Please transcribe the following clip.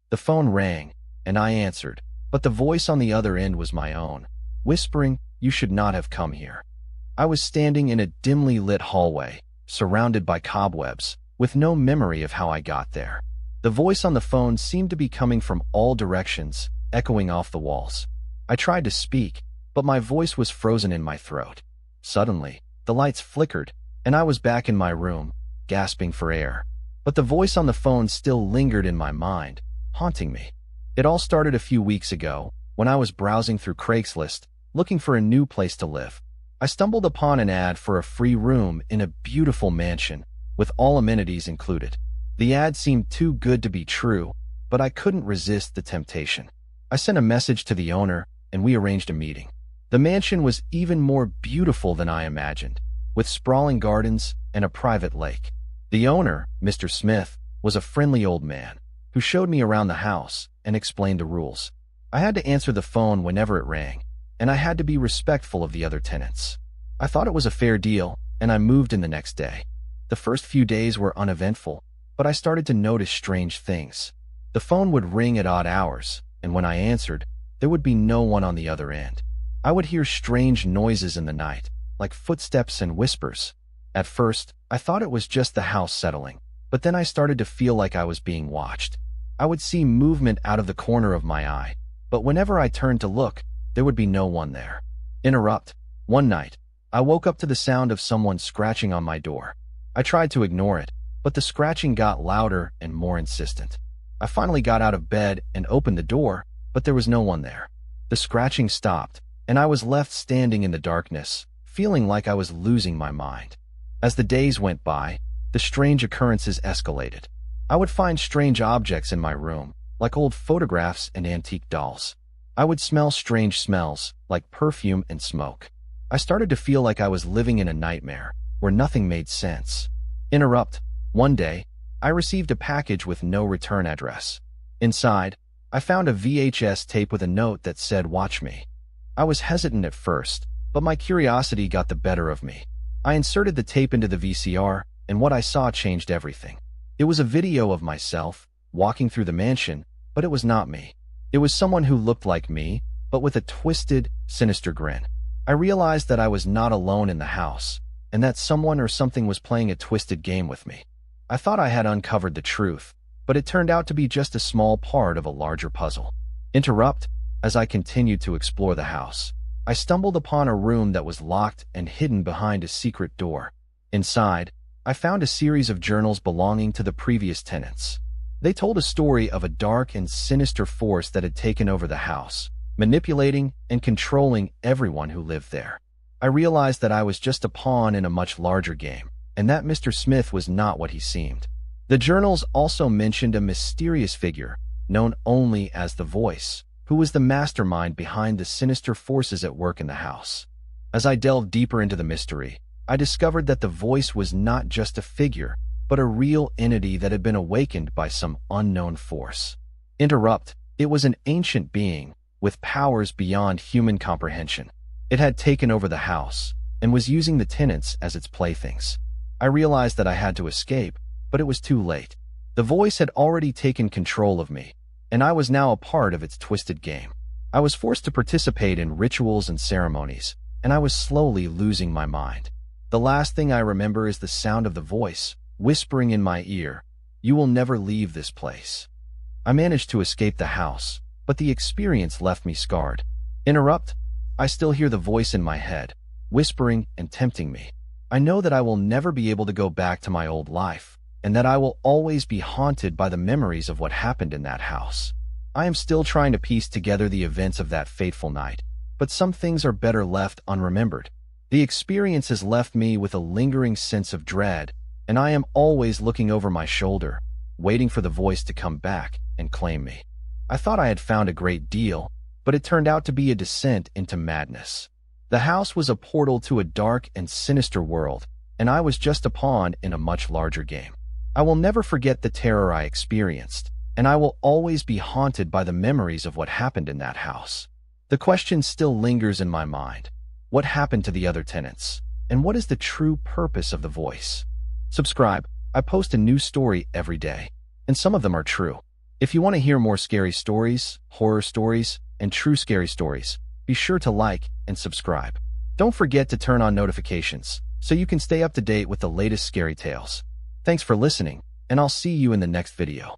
The phone rang, and I answered, but the voice on the other end was my own, whispering, "You should not have come here." I was standing in a dimly lit hallway, surrounded by cobwebs, with no memory of how I got there. The voice on the phone seemed to be coming from all directions, echoing off the walls. I tried to speak, but my voice was frozen in my throat. Suddenly, the lights flickered, and I was back in my room, gasping for air. But the voice on the phone still lingered in my mind, haunting me. It all started a few weeks ago, when I was browsing through Craigslist, looking for a new place to live. I stumbled upon an ad for a free room in a beautiful mansion, with all amenities included. The ad seemed too good to be true, but I couldn't resist the temptation. I sent a message to the owner, and we arranged a meeting. The mansion was even more beautiful than I imagined, with sprawling gardens and a private lake. The owner, Mr. Smith, was a friendly old man who showed me around the house and explained the rules. I had to answer the phone whenever it rang, and I had to be respectful of the other tenants. I thought it was a fair deal, and I moved in the next day. The first few days were uneventful, but I started to notice strange things. The phone would ring at odd hours, and when I answered, there would be no one on the other end. I would hear strange noises in the night, like footsteps and whispers. At first, I thought it was just the house settling, but then I started to feel like I was being watched. I would see movement out of the corner of my eye, but whenever I turned to look, there would be no one there. One night, I woke up to the sound of someone scratching on my door. I tried to ignore it, but the scratching got louder and more insistent. I finally got out of bed and opened the door, but there was no one there. The scratching stopped, and I was left standing in the darkness, feeling like I was losing my mind. As the days went by, the strange occurrences escalated. I would find strange objects in my room, like old photographs and antique dolls. I would smell strange smells, like perfume and smoke. I started to feel like I was living in a nightmare, where nothing made sense. One day, I received a package with no return address. Inside, I found a VHS tape with a note that said, "Watch me." I was hesitant at first, but my curiosity got the better of me. I inserted the tape into the VCR, and what I saw changed everything. It was a video of myself, walking through the mansion, but it was not me. It was someone who looked like me, but with a twisted, sinister grin. I realized that I was not alone in the house, and that someone or something was playing a twisted game with me. I thought I had uncovered the truth, but it turned out to be just a small part of a larger puzzle. As I continued to explore the house, I stumbled upon a room that was locked and hidden behind a secret door. Inside, I found a series of journals belonging to the previous tenants. They told a story of a dark and sinister force that had taken over the house, manipulating and controlling everyone who lived there. I realized that I was just a pawn in a much larger game, and that Mr. Smith was not what he seemed. The journals also mentioned a mysterious figure, known only as the Voice, who was the mastermind behind the sinister forces at work in the house. As I delved deeper into the mystery, I discovered that the Voice was not just a figure, but a real entity that had been awakened by some unknown force. It was an ancient being, with powers beyond human comprehension. It had taken over the house, and was using the tenants as its playthings. I realized that I had to escape, but it was too late. The Voice had already taken control of me, and I was now a part of its twisted game. I was forced to participate in rituals and ceremonies, and I was slowly losing my mind. The last thing I remember is the sound of the Voice, whispering in my ear, "You will never leave this place." I managed to escape the house, but the experience left me scarred. I still hear the voice in my head, whispering and tempting me. I know that I will never be able to go back to my old life, and that I will always be haunted by the memories of what happened in that house. I am still trying to piece together the events of that fateful night, but some things are better left unremembered. The experience has left me with a lingering sense of dread, and I am always looking over my shoulder, waiting for the Voice to come back and claim me. I thought I had found a great deal, but it turned out to be a descent into madness. The house was a portal to a dark and sinister world, and I was just a pawn in a much larger game. I will never forget the terror I experienced, and I will always be haunted by the memories of what happened in that house. The question still lingers in my mind. What happened to the other tenants? And what is the true purpose of the Voice? Subscribe. I post a new story every day, and some of them are true. If you want to hear more scary stories, horror stories, and true scary stories, be sure to like and subscribe. Don't forget to turn on notifications so you can stay up to date with the latest scary tales. Thanks for listening, and I'll see you in the next video.